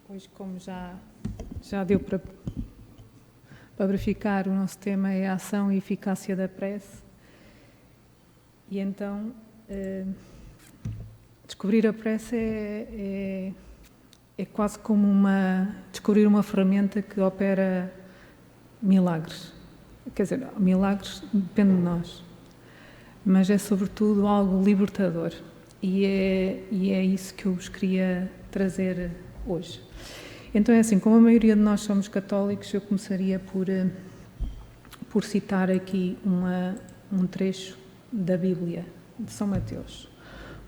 Pois, como já deu para verificar, o nosso tema é a ação e eficácia da prece. E então, descobrir a prece é quase como descobrir uma ferramenta que opera milagres. Quer dizer, milagres depende de nós, mas é sobretudo algo libertador. E é isso que eu vos queria trazer hoje. Então é assim, como a maioria de nós somos católicos, eu começaria por citar aqui um trecho da Bíblia, de São Mateus.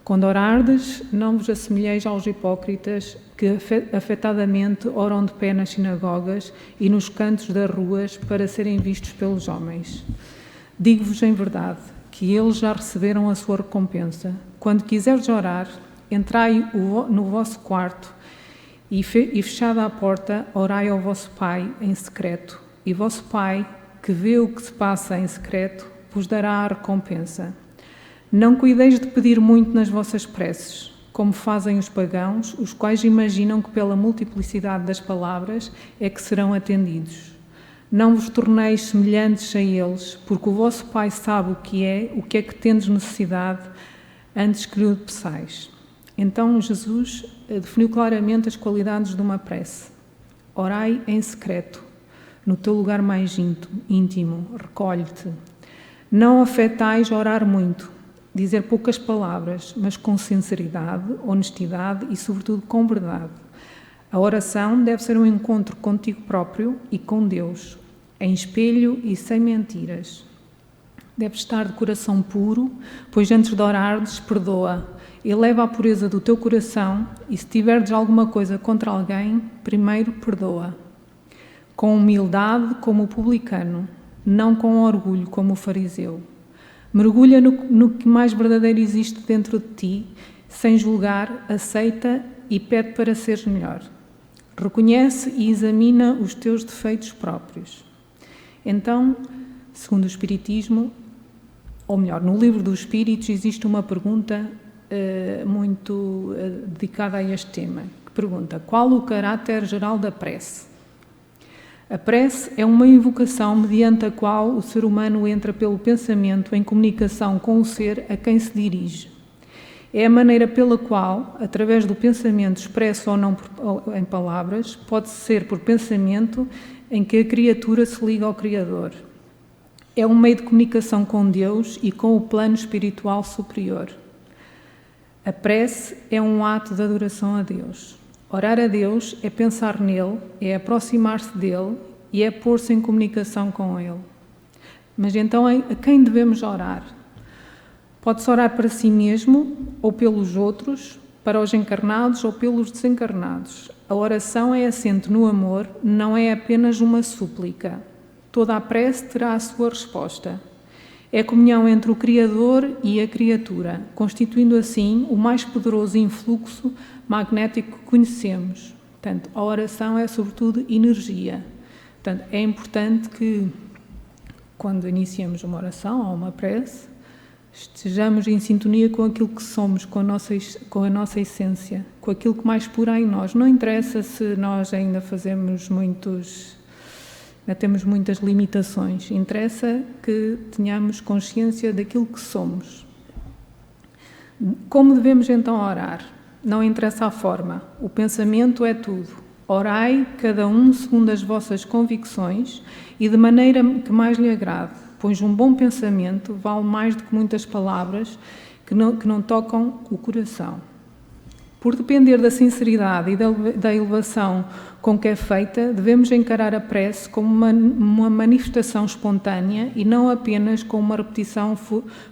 Quando orardes, não vos assemelheis aos hipócritas que afetadamente oram de pé nas sinagogas e nos cantos das ruas para serem vistos pelos homens. Digo-vos em verdade que eles já receberam a sua recompensa. Quando quiserdes orar, entrai no vosso quarto e fechada a porta, orai ao vosso Pai em secreto. E vosso Pai, que vê o que se passa em secreto, vos dará a recompensa. Não cuideis de pedir muito nas vossas preces, como fazem os pagãos, os quais imaginam que pela multiplicidade das palavras é que serão atendidos. Não vos torneis semelhantes a eles, porque o vosso Pai sabe o que é que tendes necessidade, antes que lhe peçais. Então Jesus definiu claramente as qualidades de uma prece. Orai em secreto, no teu lugar mais íntimo, recolhe-te. Não afetais orar muito, dizer poucas palavras, mas com sinceridade, honestidade e, sobretudo, com verdade. A oração deve ser um encontro contigo próprio e com Deus, em espelho e sem mentiras. Deve estar de coração puro, pois antes de orares, perdoa. Eleva a pureza do teu coração e, se tiveres alguma coisa contra alguém, primeiro perdoa. Com humildade, como o publicano, não com orgulho, como o fariseu. Mergulha no que mais verdadeiro existe dentro de ti, sem julgar, aceita e pede para seres melhor. Reconhece e examina os teus defeitos próprios. Então, segundo o Espiritismo, ou melhor, no Livro dos Espíritos, existe uma pergunta muito dedicada a este tema, que pergunta: qual o caráter geral da prece? A prece é uma invocação mediante a qual o ser humano entra pelo pensamento em comunicação com o ser a quem se dirige. É a maneira pela qual, através do pensamento expresso ou não em palavras, pode ser por pensamento em que a criatura se liga ao Criador. É um meio de comunicação com Deus e com o plano espiritual superior. A prece é um ato de adoração a Deus. Orar a Deus é pensar nele, é aproximar-se dele e é pôr-se em comunicação com ele. Mas então a quem devemos orar? Pode-se orar para si mesmo ou pelos outros, para os encarnados ou pelos desencarnados. A oração é assente no amor, não é apenas uma súplica. Toda a prece terá a sua resposta. É a comunhão entre o Criador e a criatura, constituindo assim o mais poderoso influxo magnético que conhecemos. Portanto, a oração é sobretudo energia. Portanto, é importante que, quando iniciamos uma oração ou uma prece, estejamos em sintonia com aquilo que somos, com a nossa essência, com aquilo que mais puro há em nós. Não interessa se nós ainda temos muitas limitações. Interessa que tenhamos consciência daquilo que somos. Como devemos então orar? Não interessa a forma. O pensamento é tudo. Orai, cada um segundo as vossas convicções e de maneira que mais lhe agrade, pois um bom pensamento vale mais do que muitas palavras que não tocam o coração. Por depender da sinceridade e da elevação com que é feita, devemos encarar a prece como uma manifestação espontânea e não apenas como uma repetição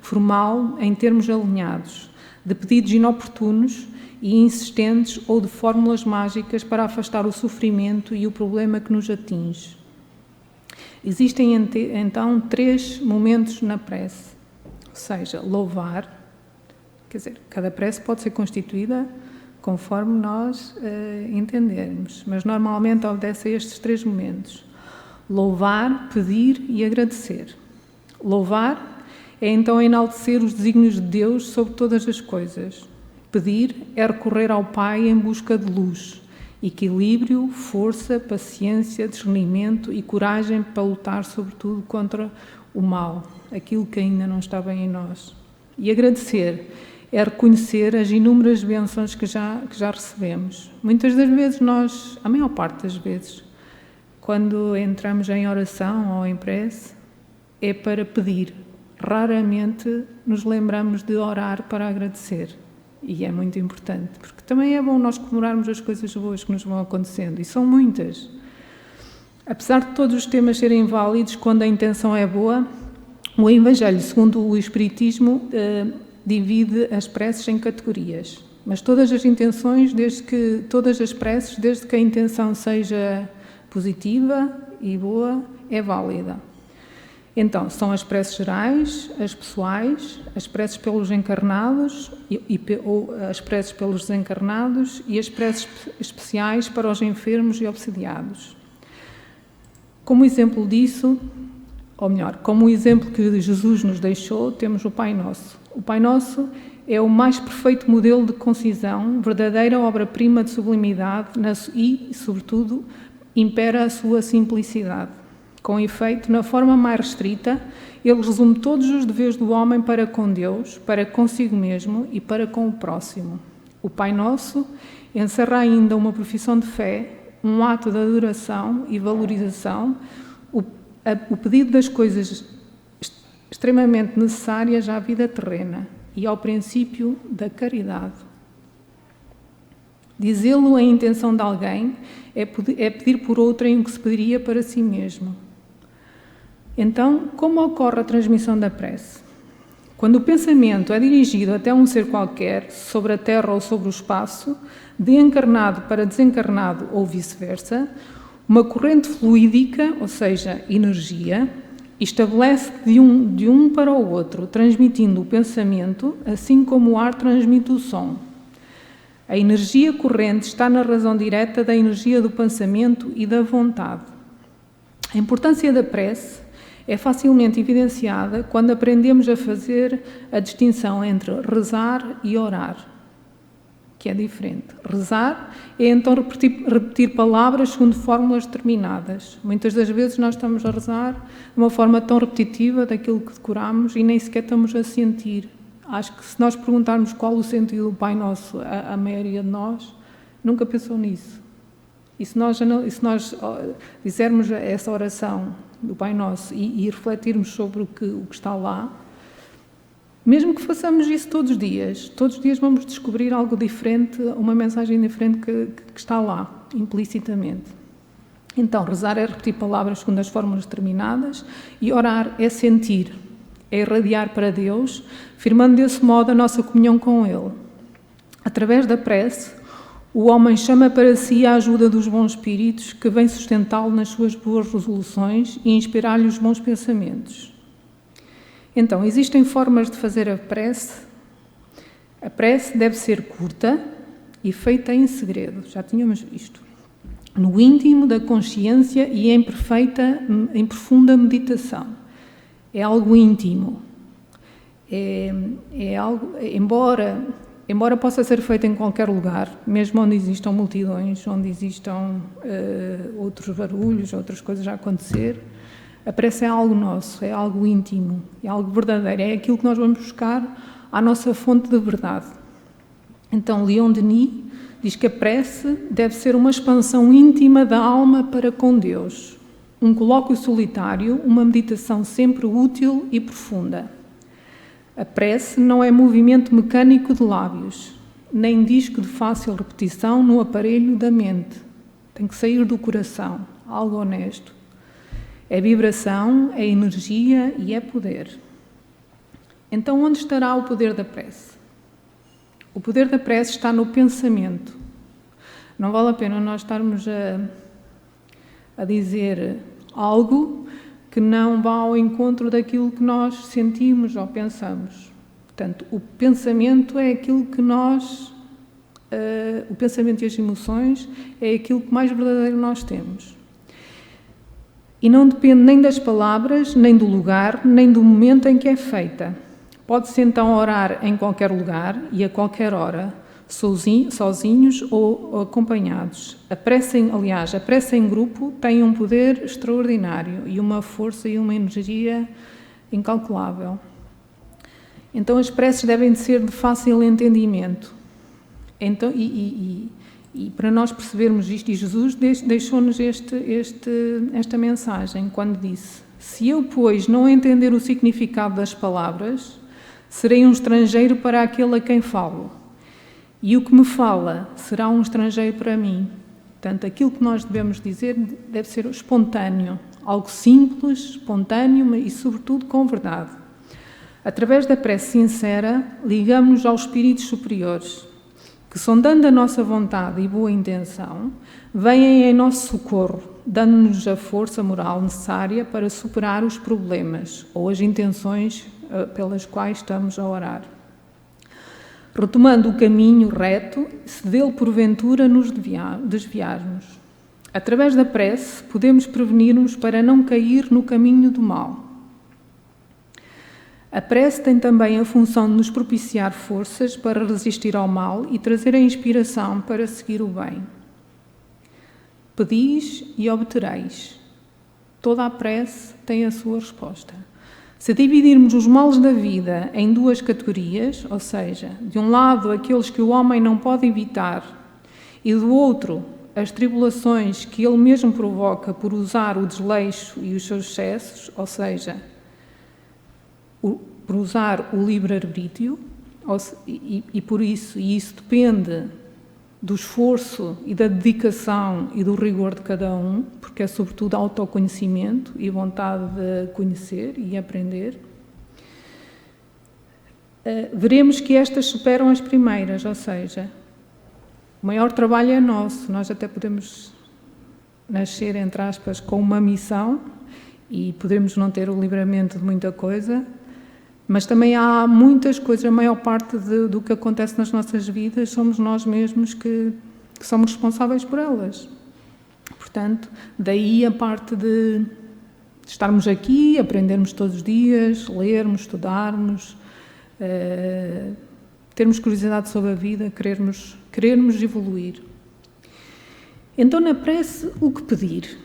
formal em termos alinhados, de pedidos inoportunos e insistentes ou de fórmulas mágicas para afastar o sofrimento e o problema que nos atinge. Existem então 3 momentos na prece, ou seja, louvar, quer dizer, cada prece pode ser constituída conforme nós entendermos, mas normalmente obedece a estes 3 momentos. Louvar, pedir e agradecer. Louvar é então enaltecer os desígnios de Deus sobre todas as coisas. Pedir é recorrer ao Pai em busca de luz equilíbrio, força, paciência, discernimento e coragem para lutar, sobretudo, contra o mal, aquilo que ainda não está bem em nós. E agradecer é reconhecer as inúmeras bênçãos que já recebemos. Muitas das vezes nós, a maior parte das vezes, quando entramos em oração ou em prece, é para pedir. Raramente nos lembramos de orar para agradecer. E é muito importante, porque também é bom nós comemorarmos as coisas boas que nos vão acontecendo, e são muitas. Apesar de todos os temas serem válidos quando a intenção é boa, o Evangelho, segundo o Espiritismo, divide as preces em categorias. Mas todas as intenções, todas as preces, desde que a intenção seja positiva e boa, é válida. Então, são as preces gerais, as pessoais, as preces pelos encarnados, ou as preces pelos desencarnados e as preces especiais para os enfermos e obsidiados. Como exemplo disso, ou melhor, como o exemplo que Jesus nos deixou, temos o Pai Nosso. O Pai Nosso é o mais perfeito modelo de concisão, verdadeira obra-prima de sublimidade e, sobretudo, impera a sua simplicidade. Com efeito, na forma mais restrita, ele resume todos os deveres do homem para com Deus, para consigo mesmo e para com o próximo. O Pai Nosso encerra ainda uma profissão de fé, um ato de adoração e valorização, o pedido das coisas extremamente necessárias à vida terrena e ao princípio da caridade. Dizê-lo em intenção de alguém é pedir por outrem o que se pediria para si mesmo. Então, como ocorre a transmissão da prece? Quando o pensamento é dirigido até um ser qualquer, sobre a terra ou sobre o espaço, de encarnado para desencarnado ou vice-versa, uma corrente fluídica, ou seja, energia, estabelece de um para o outro, transmitindo o pensamento, assim como o ar transmite o som. A energia corrente está na razão direta da energia do pensamento e da vontade. A importância da prece é facilmente evidenciada quando aprendemos a fazer a distinção entre rezar e orar, que é diferente. Rezar é então repetir palavras segundo fórmulas determinadas. Muitas das vezes nós estamos a rezar de uma forma tão repetitiva daquilo que decoramos e nem sequer estamos a sentir. Acho que se nós perguntarmos qual o sentido do Pai Nosso, a maioria de nós nunca pensou nisso. E se nós fizermos essa oração do Pai Nosso e refletirmos sobre o que está lá, mesmo que façamos isso todos os dias vamos descobrir algo diferente, uma mensagem diferente que está lá, implicitamente. Então, rezar é repetir palavras segundo as fórmulas determinadas e orar é sentir, é irradiar para Deus, firmando desse modo a nossa comunhão com Ele. Através da prece, o homem chama para si a ajuda dos bons espíritos que vêm sustentá-lo nas suas boas resoluções e inspirar-lhe os bons pensamentos. Então, existem formas de fazer a prece. A prece deve ser curta e feita em segredo, já tínhamos visto, no íntimo da consciência e em profunda meditação. É algo íntimo. É algo, embora possa ser feito em qualquer lugar, mesmo onde existam multidões, onde existam outros barulhos, outras coisas a acontecer, a prece é algo nosso, é algo íntimo, é algo verdadeiro, é aquilo que nós vamos buscar à nossa fonte de verdade. Então, Leon Denis diz que a prece deve ser uma expansão íntima da alma para com Deus, um colóquio solitário, uma meditação sempre útil e profunda. A prece não é movimento mecânico de lábios, nem disco de fácil repetição no aparelho da mente. Tem que sair do coração, algo honesto. É vibração, é energia e é poder. Então, onde estará o poder da prece? O poder da prece está no pensamento. Não vale a pena nós estarmos a dizer algo que não vá ao encontro daquilo que nós sentimos ou pensamos. Portanto, o pensamento é aquilo que o pensamento e as emoções é aquilo que mais verdadeiro nós temos. E não depende nem das palavras, nem do lugar, nem do momento em que é feita. Pode-se então orar em qualquer lugar e a qualquer hora, sozinhos ou acompanhados. A prece em grupo tem um poder extraordinário e uma força e uma energia incalculável. Então as preces devem de ser de fácil entendimento. Então, e para nós percebermos isto, e Jesus deixou-nos esta mensagem quando disse: se eu, pois, não entender o significado das palavras, serei um estrangeiro para aquele a quem falo. E o que me fala será um estrangeiro para mim. Portanto, aquilo que nós devemos dizer deve ser espontâneo, algo simples, espontâneo e, sobretudo, com verdade. Através da prece sincera, ligamos-nos aos espíritos superiores, que, sondando a nossa vontade e boa intenção, vêm em nosso socorro, dando-nos a força moral necessária para superar os problemas ou as intenções pelas quais estamos a orar. Retomando o caminho reto, se dele porventura nos desviarmos. Através da prece, podemos prevenir-nos para não cair no caminho do mal. A prece tem também a função de nos propiciar forças para resistir ao mal e trazer a inspiração para seguir o bem. Pedis e obtereis. Toda a prece tem a sua resposta. Se dividirmos os males da vida em duas categorias, ou seja, de um lado aqueles que o homem não pode evitar e do outro as tribulações que ele mesmo provoca por usar o desleixo e os seus excessos, ou seja, por usar o livre-arbítrio, e por isso, e isso depende do esforço e da dedicação e do rigor de cada um, porque é sobretudo autoconhecimento e vontade de conhecer e aprender, veremos que estas superam as primeiras, ou seja, o maior trabalho é nosso. Nós até podemos nascer, entre aspas, com uma missão e podemos não ter o livramento de muita coisa, mas também há muitas coisas, a maior parte do que acontece nas nossas vidas somos nós mesmos que somos responsáveis por elas. Portanto, daí a parte de estarmos aqui, aprendermos todos os dias, lermos, estudarmos, termos curiosidade sobre a vida, querermos evoluir. Então, na prece, o que pedir?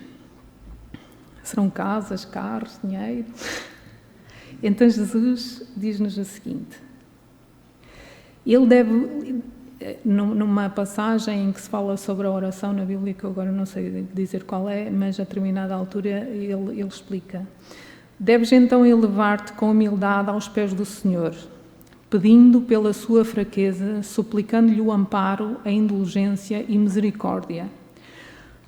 Serão casas, carros, dinheiro? Então Jesus diz-nos o seguinte: ele deve, numa passagem em que se fala sobre a oração na Bíblia, que eu agora não sei dizer qual é, mas a determinada altura ele explica: deves então elevar-te com humildade aos pés do Senhor, pedindo pela sua fraqueza, suplicando-lhe o amparo, a indulgência e misericórdia.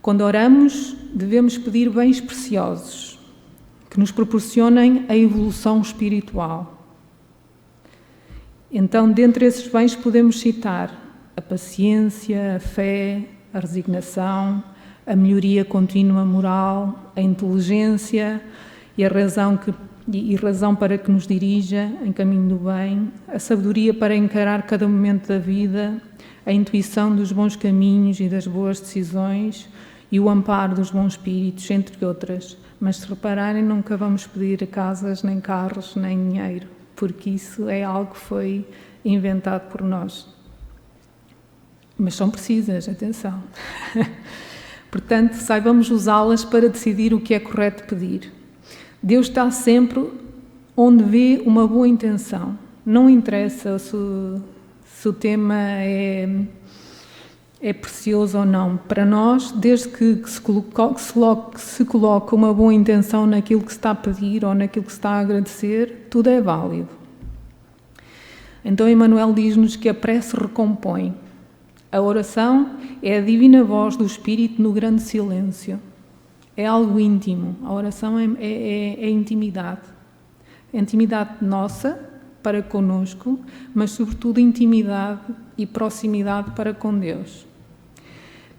Quando oramos, devemos pedir bens preciosos, que nos proporcionem a evolução espiritual. Então, dentre esses bens podemos citar a paciência, a fé, a resignação, a melhoria contínua moral, a inteligência e a razão para que nos dirija em caminho do bem, a sabedoria para encarar cada momento da vida, a intuição dos bons caminhos e das boas decisões e o amparo dos bons espíritos, entre outras. Mas se repararem, nunca vamos pedir casas, nem carros, nem dinheiro, porque isso é algo que foi inventado por nós. Mas são precisas, atenção. Portanto, saibamos usá-las para decidir o que é correto pedir. Deus está sempre onde vê uma boa intenção. Não interessa se o tema é precioso ou não. Para nós, desde que se coloca uma boa intenção naquilo que se está a pedir ou naquilo que se está a agradecer, tudo é válido. Então, Emmanuel diz-nos que a prece recompõe. A oração é a divina voz do Espírito no grande silêncio. É algo íntimo. A oração é intimidade. É intimidade nossa para conosco, mas sobretudo intimidade e proximidade para com Deus.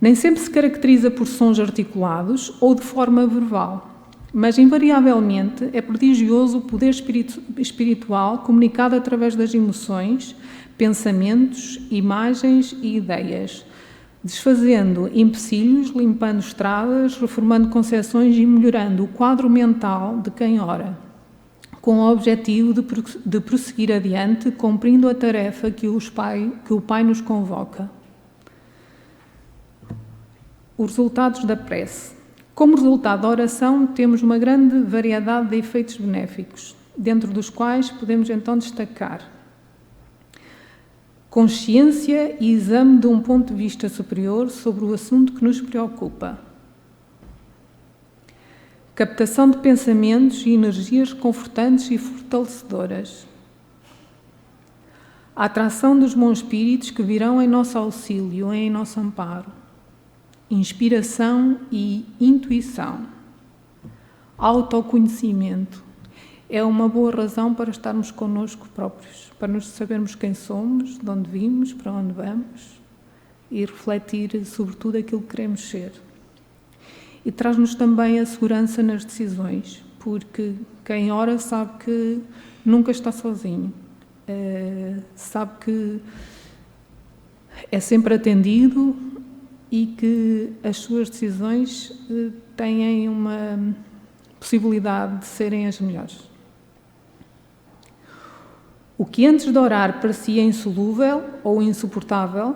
Nem sempre se caracteriza por sons articulados ou de forma verbal, mas invariavelmente é prodigioso o poder espiritual comunicado através das emoções, pensamentos, imagens e ideias, desfazendo empecilhos, limpando estradas, reformando concepções e melhorando o quadro mental de quem ora. com o objetivo de prosseguir adiante, cumprindo a tarefa que o Pai nos convoca. Os resultados da prece. Como resultado da oração, temos uma grande variedade de efeitos benéficos, dentro dos quais podemos então destacar consciência e exame de um ponto de vista superior sobre o assunto que nos preocupa. Captação de pensamentos e energias confortantes e fortalecedoras. A atração dos bons espíritos que virão em nosso auxílio, em nosso amparo. Inspiração e intuição. Autoconhecimento. É uma boa razão para estarmos connosco próprios, para nos sabermos quem somos, de onde vimos, para onde vamos e refletir sobre tudo aquilo que queremos ser. E traz-nos também a segurança nas decisões, porque quem ora sabe que nunca está sozinho, sabe que é sempre atendido e que as suas decisões têm uma possibilidade de serem as melhores. O que antes de orar parecia insolúvel ou insuportável,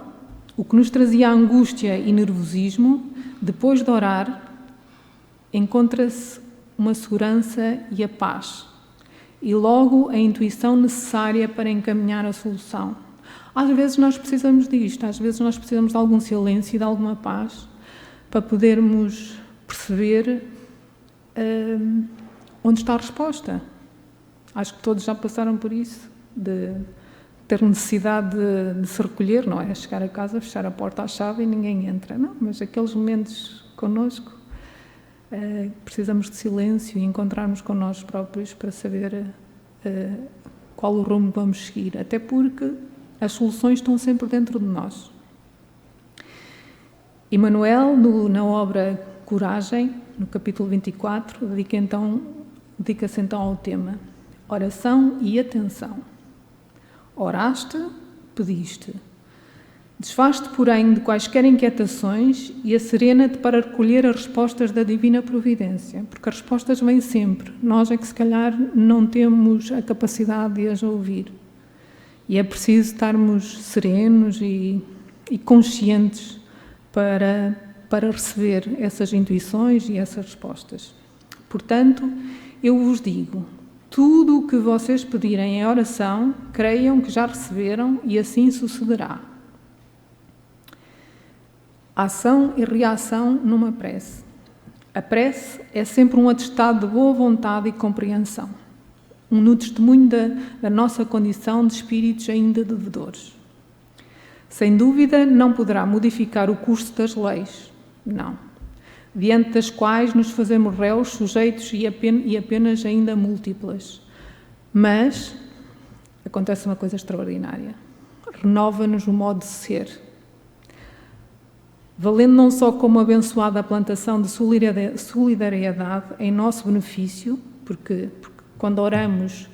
o que nos trazia angústia e nervosismo, depois de orar, encontra-se uma segurança e a paz, e logo a intuição necessária para encaminhar a solução. Às vezes nós precisamos disto, às vezes nós precisamos de algum silêncio e de alguma paz para podermos perceber onde está a resposta. Acho que todos já passaram por isso, de ter necessidade de se recolher, não é? Chegar a casa, fechar a porta à chave e ninguém entra. Não, mas aqueles momentos connosco, precisamos de silêncio e encontrarmos com nós próprios para saber qual o rumo que vamos seguir, até porque as soluções estão sempre dentro de nós. Emmanuel, na obra Coragem, no capítulo 24, dedica-se então ao tema oração e atenção. Oraste, pediste. Desfaz-te, porém, de quaisquer inquietações e acerena-te para recolher as respostas da Divina Providência, porque as respostas vêm sempre. Nós é que, se calhar, não temos a capacidade de as ouvir. E é preciso estarmos serenos e conscientes para receber essas intuições e essas respostas. Portanto, eu vos digo, tudo o que vocês pedirem em oração, creiam que já receberam e assim sucederá. Ação e reação numa prece. A prece é sempre um atestado de boa vontade e compreensão, no testemunho da nossa condição de espíritos ainda devedores. Sem dúvida, não poderá modificar o curso das leis, não, diante das quais nos fazemos réus, sujeitos e apenas ainda múltiplas. Mas acontece uma coisa extraordinária. Renova-nos o modo de ser, valendo não só como abençoada a plantação de solidariedade em nosso benefício, porque quando oramos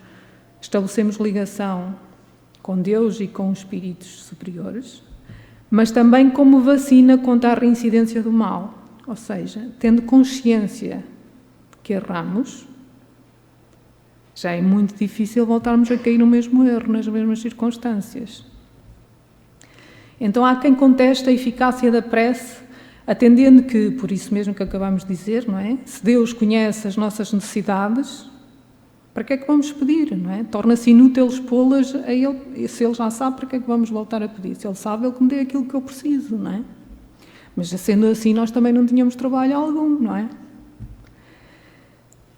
estabelecemos ligação com Deus e com os espíritos superiores, mas também como vacina contra a reincidência do mal, ou seja, tendo consciência que erramos, já é muito difícil voltarmos a cair no mesmo erro, nas mesmas circunstâncias. Então há quem conteste a eficácia da prece, atendendo que, por isso mesmo que acabamos de dizer, não é? Se Deus conhece as nossas necessidades, para que é que vamos pedir, não é? Torna-se inútil expô-las a Ele, e se Ele já sabe, para que é que vamos voltar a pedir? Se Ele sabe, Ele que me dê aquilo que eu preciso, não é? Mas sendo assim, nós também não tínhamos trabalho algum, não é?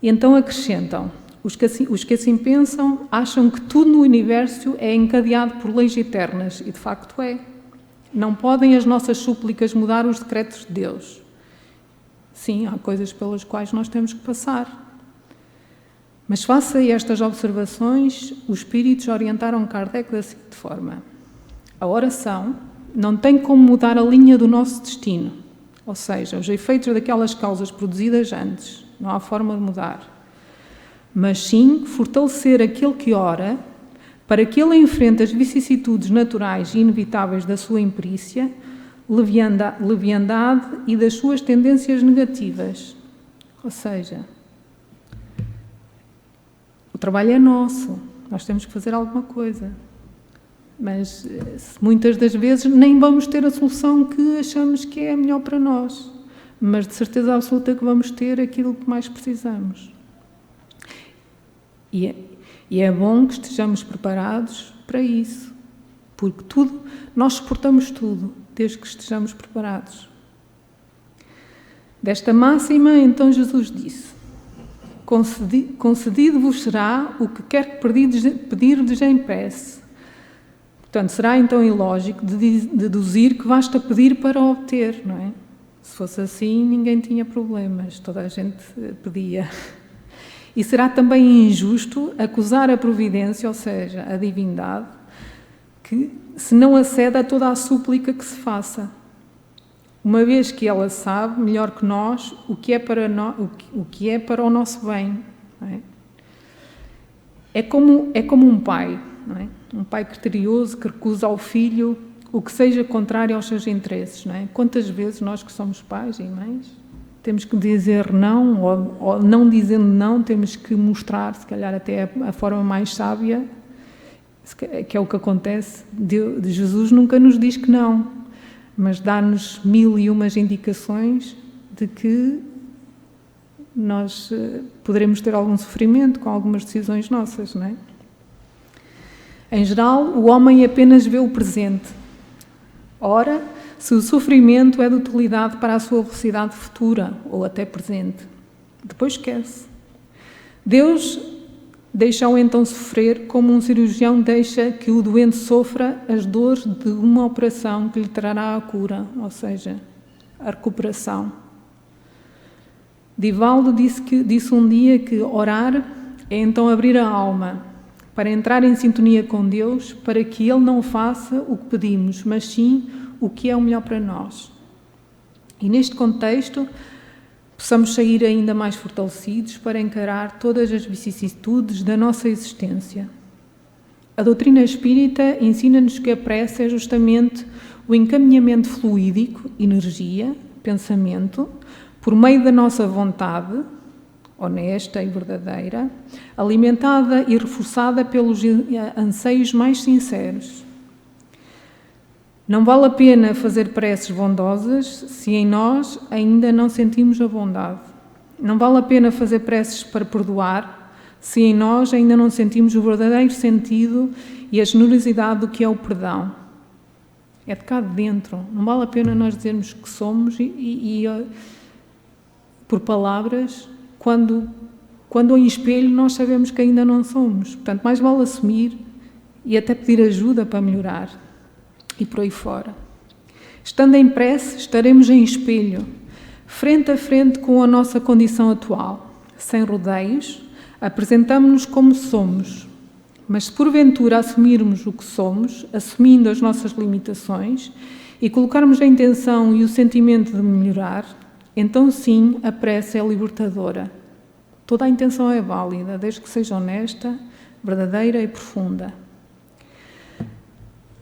E então acrescentam, os que assim pensam acham que tudo no universo é encadeado por leis eternas, e de facto é. Não podem as nossas súplicas mudar os decretos de Deus. Sim, há coisas pelas quais nós temos que passar. Mas face a estas observações, os espíritos orientaram Kardec da seguinte forma: a oração não tem como mudar a linha do nosso destino, ou seja, os efeitos daquelas causas produzidas antes, não há forma de mudar, mas sim fortalecer aquele que ora para que ele enfrente as vicissitudes naturais e inevitáveis da sua imperícia, leviandade e das suas tendências negativas. Ou seja, O trabalho é nosso, nós temos que fazer alguma coisa. Mas muitas das vezes nem vamos ter a solução que achamos que é a melhor para nós. Mas de certeza absoluta que vamos ter aquilo que mais precisamos. E é bom que estejamos preparados para isso. Porque nós suportamos tudo, desde que estejamos preparados. Desta máxima, então Jesus disse: concedido-vos será o que quer que pedirdes em prece. Portanto, será então ilógico deduzir que basta pedir para obter, não é? Se fosse assim, ninguém tinha problemas, toda a gente pedia. E será também injusto acusar a providência, ou seja, a divindade, que se não acede a toda a súplica que se faça, uma vez que ela sabe melhor que nós o que é para o nosso bem. Não é? É como um pai, não é? Um pai criterioso que recusa ao filho o que seja contrário aos seus interesses. Não é? Quantas vezes nós que somos pais e mães temos que dizer não, ou não dizendo não, temos que mostrar, se calhar até a forma mais sábia, que é o que acontece. Jesus nunca nos diz que não, mas dá-nos 1001 indicações de que nós poderemos ter algum sofrimento com algumas decisões nossas, não é? Em geral, o homem apenas vê o presente. Ora, se o sofrimento é de utilidade para a sua felicidade futura, ou até presente, depois esquece. Deus deixa-o então sofrer como um cirurgião deixa que o doente sofra as dores de uma operação que lhe trará a cura, ou seja, a recuperação. Divaldo disse um dia que orar é então abrir a alma, para entrar em sintonia com Deus, para que Ele não faça o que pedimos, mas sim o que é o melhor para nós. E neste contexto, possamos sair ainda mais fortalecidos para encarar todas as vicissitudes da nossa existência. A doutrina espírita ensina-nos que a prece é justamente o encaminhamento fluídico, energia, pensamento, por meio da nossa vontade, honesta e verdadeira, alimentada e reforçada pelos anseios mais sinceros. Não vale a pena fazer preces bondosas se em nós ainda não sentimos a bondade. Não vale a pena fazer preces para perdoar se em nós ainda não sentimos o verdadeiro sentido e a generosidade do que é o perdão. É de cá de dentro. Não vale a pena nós dizermos que somos por palavras, quando em espelho nós sabemos que ainda não somos. Portanto, mais vale assumir e até pedir ajuda para melhorar. E por aí fora. Estando em prece, estaremos em espelho, frente a frente com a nossa condição atual. Sem rodeios, apresentamos-nos como somos. Mas se porventura assumirmos o que somos, assumindo as nossas limitações, e colocarmos a intenção e o sentimento de melhorar, então sim, a prece é libertadora. Toda a intenção é válida, desde que seja honesta, verdadeira e profunda.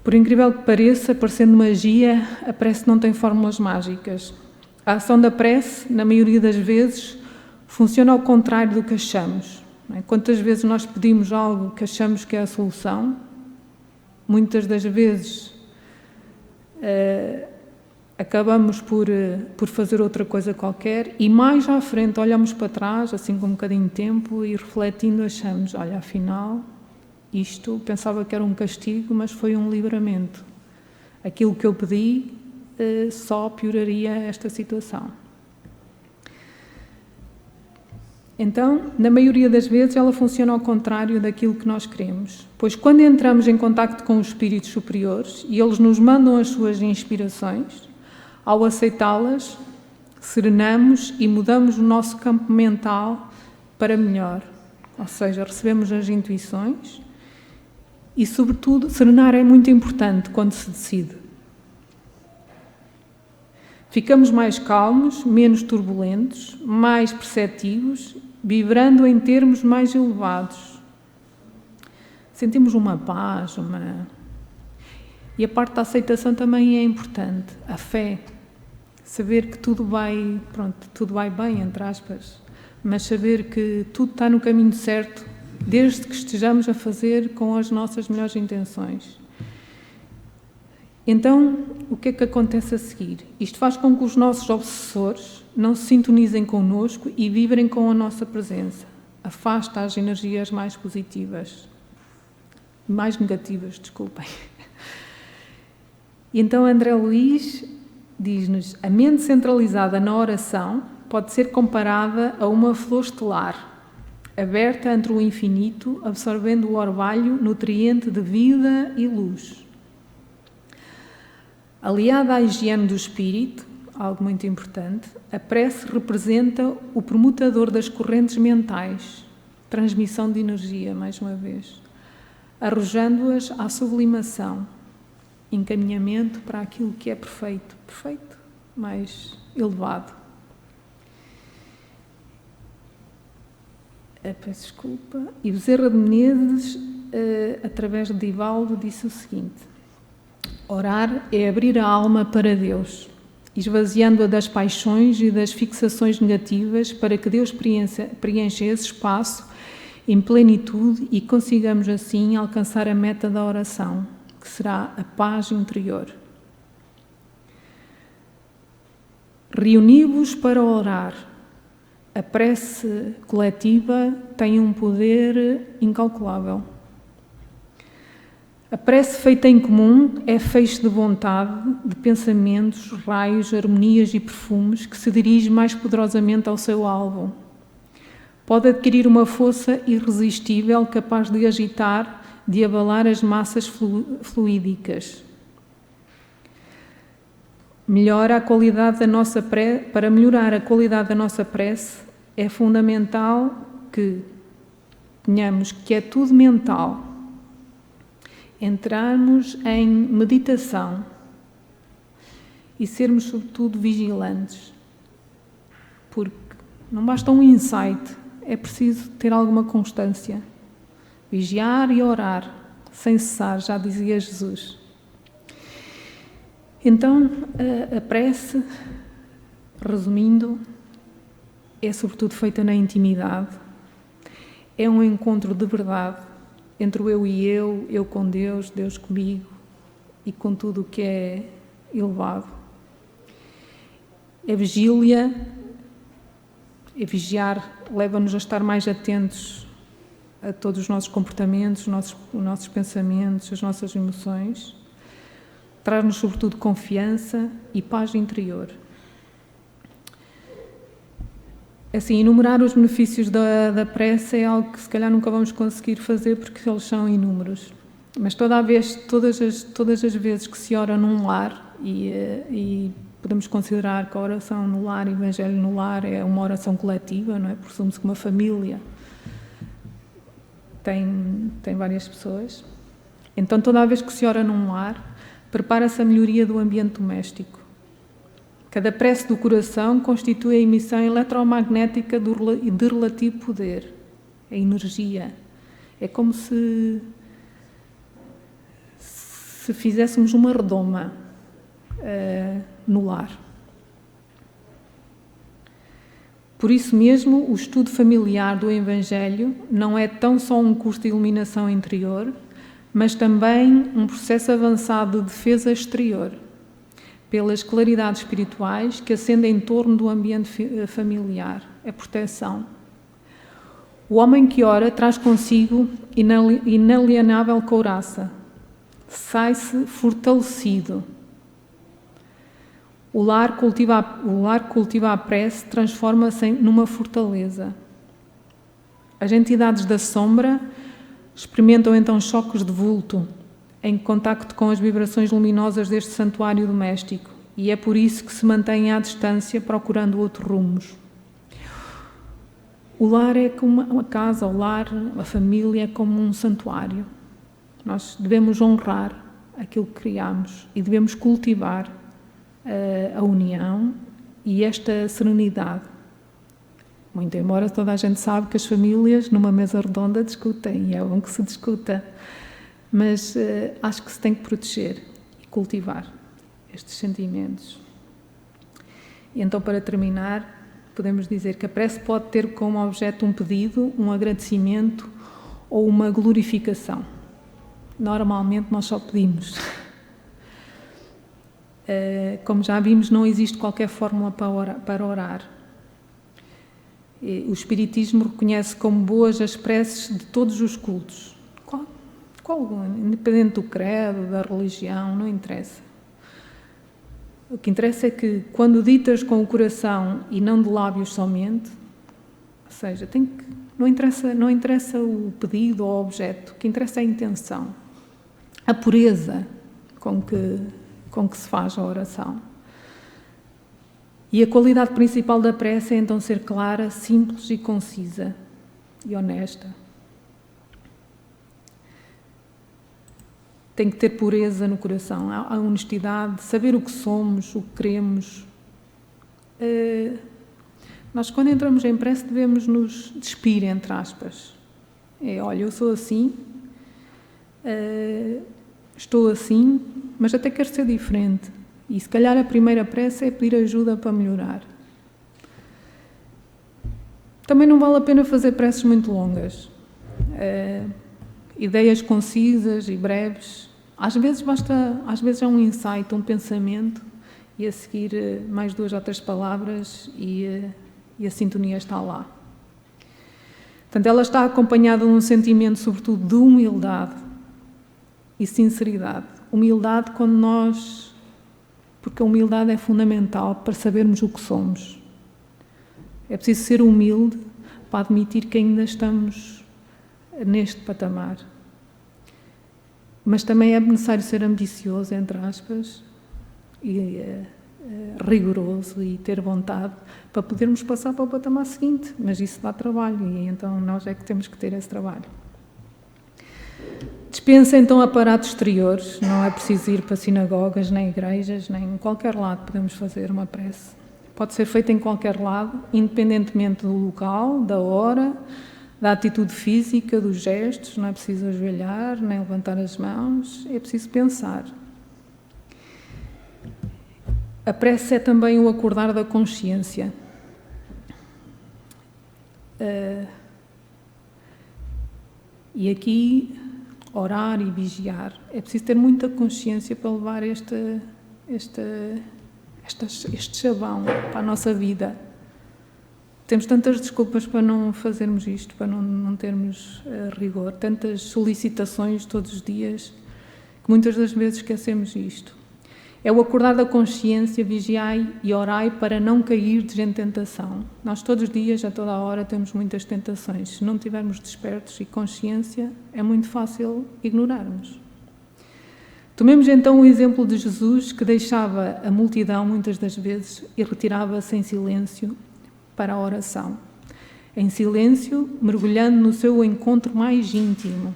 Por incrível que pareça, parecendo magia, a prece não tem fórmulas mágicas. A ação da prece, na maioria das vezes, funciona ao contrário do que achamos. Quantas vezes nós pedimos algo que achamos que é a solução? Muitas das vezes acabamos por fazer outra coisa qualquer e mais à frente olhamos para trás, assim com um bocadinho de tempo, e refletindo achamos, olha, afinal, isto pensava que era um castigo, mas foi um livramento. Aquilo que eu pedi só pioraria esta situação. Então, na maioria das vezes, ela funciona ao contrário daquilo que nós queremos. Pois quando entramos em contacto com os espíritos superiores e eles nos mandam as suas inspirações, ao aceitá-las, serenamos e mudamos o nosso campo mental para melhor. Ou seja, recebemos as intuições e, sobretudo, serenar é muito importante quando se decide. Ficamos mais calmos, menos turbulentos, mais perceptivos, vibrando em termos mais elevados. Sentimos uma paz, E a parte da aceitação também é importante. A fé. Saber que tudo vai bem, entre aspas, mas saber que tudo está no caminho certo desde que estejamos a fazer com as nossas melhores intenções. Então, o que é que acontece a seguir? Isto faz com que os nossos obsessores não se sintonizem connosco e vibrem com a nossa presença. Afasta as energias mais positivas. Mais negativas, desculpem. E então André Luiz diz-nos: a mente centralizada na oração pode ser comparada a uma flor estelar, aberta entre o infinito, absorvendo o orvalho nutriente de vida e luz. Aliada à higiene do espírito, algo muito importante, a prece representa o permutador das correntes mentais, transmissão de energia, mais uma vez, arrojando-as à sublimação, encaminhamento para aquilo que é perfeito, mais elevado. Peço desculpa. E Bezerra de Menezes, através de Divaldo, disse o seguinte: orar é abrir a alma para Deus, esvaziando-a das paixões e das fixações negativas para que Deus preencha esse espaço em plenitude e consigamos assim alcançar a meta da oração, que será a paz interior. Reuni-vos para orar. A prece coletiva tem um poder incalculável. A prece feita em comum é feixe de vontade, de pensamentos, raios, harmonias e perfumes que se dirige mais poderosamente ao seu alvo. Pode adquirir uma força irresistível capaz de agitar, de abalar as massas fluídicas. Para melhorar a qualidade da nossa prece, é fundamental que tenhamos quietude mental, entrarmos em meditação e sermos, sobretudo, vigilantes. Porque não basta um insight, é preciso ter alguma constância. Vigiar e orar, sem cessar, já dizia Jesus. Então, a prece, resumindo, é sobretudo feita na intimidade. É um encontro de verdade entre o eu e eu com Deus, Deus comigo e com tudo o que é elevado. É vigília, é vigiar, leva-nos a estar mais atentos a todos os nossos comportamentos, os nossos pensamentos, as nossas emoções. Traz-nos, sobretudo, confiança e paz interior. Assim, enumerar os benefícios da prece é algo que se calhar nunca vamos conseguir fazer porque eles são inúmeros. Mas todas as vezes que se ora num lar, e podemos considerar que a oração no lar, o Evangelho no lar, é uma oração coletiva, não é? Presume-se que uma família tem várias pessoas. Então, toda a vez que se ora num lar, prepara-se a melhoria do ambiente doméstico. Cada prece do coração constitui a emissão eletromagnética de relativo poder, a energia. É como se fizéssemos uma redoma no lar. Por isso mesmo, o estudo familiar do Evangelho não é tão só um curso de iluminação interior, mas também um processo avançado de defesa exterior, pelas claridades espirituais que acendem em torno do ambiente familiar, a proteção. O homem que ora traz consigo inalienável couraça, sai-se fortalecido. O lar cultiva a prece, transforma-se numa fortaleza. As entidades da sombra experimentam então choques de vulto em contacto com as vibrações luminosas deste santuário doméstico e é por isso que se mantêm à distância procurando outros rumos. O lar é como uma casa, o lar, a família é como um santuário. Nós devemos honrar aquilo que criamos e devemos cultivar a união e esta serenidade. Muito embora toda a gente sabe que as famílias numa mesa redonda discutem e é bom que se discuta, mas acho que se tem que proteger e cultivar estes sentimentos. E então, para terminar, podemos dizer que a prece pode ter como objeto um pedido, um agradecimento ou uma glorificação. Normalmente nós só pedimos. Como já vimos, não existe qualquer fórmula para orar. O Espiritismo reconhece como boas as preces de todos os cultos. Independente do credo, da religião, não interessa. O que interessa é que, quando ditas com o coração e não de lábios somente, ou seja, não interessa o pedido ou o objeto, o que interessa é a intenção, a pureza com que se faz a oração. E a qualidade principal da prece é então ser clara, simples e concisa e honesta. Tem que ter pureza no coração, a honestidade, saber o que somos, o que queremos. Nós, quando entramos em prece, devemos nos despir, entre aspas. Olha, eu sou assim, estou assim, mas até quero ser diferente. E se calhar a primeira prece é pedir ajuda para melhorar. Também não vale a pena fazer preces muito longas. Ideias concisas e breves. Às vezes é um insight, um pensamento, e a seguir mais 2 ou 3 palavras e a sintonia está lá. Portanto, ela está acompanhada de um sentimento, sobretudo, de humildade e sinceridade. Humildade porque a humildade é fundamental para sabermos o que somos. É preciso ser humilde para admitir que ainda estamos neste patamar. Mas também é necessário ser ambicioso, entre aspas, e rigoroso e ter vontade para podermos passar para o patamar seguinte. Mas isso dá trabalho e então nós é que temos que ter esse trabalho. Dispensa então aparatos exteriores, não é preciso ir para sinagogas, nem igrejas, nem em qualquer lado podemos fazer uma prece. Pode ser feita em qualquer lado, independentemente do local, da hora, da atitude física, dos gestos, não é preciso ajoelhar, nem levantar as mãos, é preciso pensar. A prece é também o acordar da consciência. E aqui, orar e vigiar. É preciso ter muita consciência para levar este chavão para a nossa vida. Temos tantas desculpas para não fazermos isto, para não termos rigor, tantas solicitações todos os dias, que muitas das vezes esquecemos isto. É o acordar da consciência, vigiai e orai para não cairdes em tentação. Nós todos os dias, a toda a hora, temos muitas tentações. Se não estivermos despertos e consciência, é muito fácil ignorarmos. Tomemos então o exemplo de Jesus, que deixava a multidão, muitas das vezes, e retirava-se em silêncio para a oração. Em silêncio, mergulhando no seu encontro mais íntimo.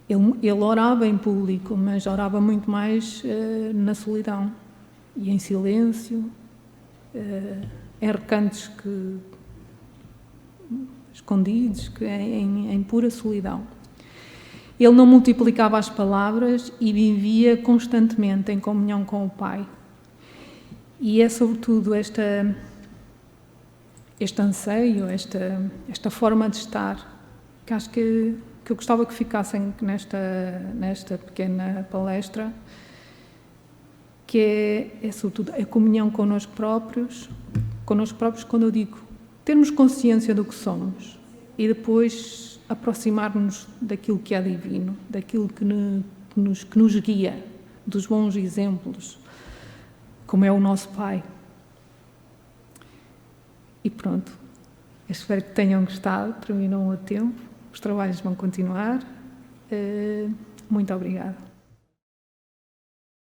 Ele orava em público, mas orava muito mais na solidão e em silêncio, em recantos escondidos, em pura solidão. Ele não multiplicava as palavras e vivia constantemente em comunhão com o Pai. E é sobretudo este anseio, esta forma de estar, que acho que eu gostava que ficassem nesta pequena palestra, que é sobretudo a comunhão connosco próprios quando eu digo termos consciência do que somos e depois aproximar-nos daquilo que é divino, daquilo que nos guia, dos bons exemplos, como é o nosso Pai. E pronto, eu espero que tenham gostado, terminou o tempo. Os trabalhos vão continuar. Muito obrigada.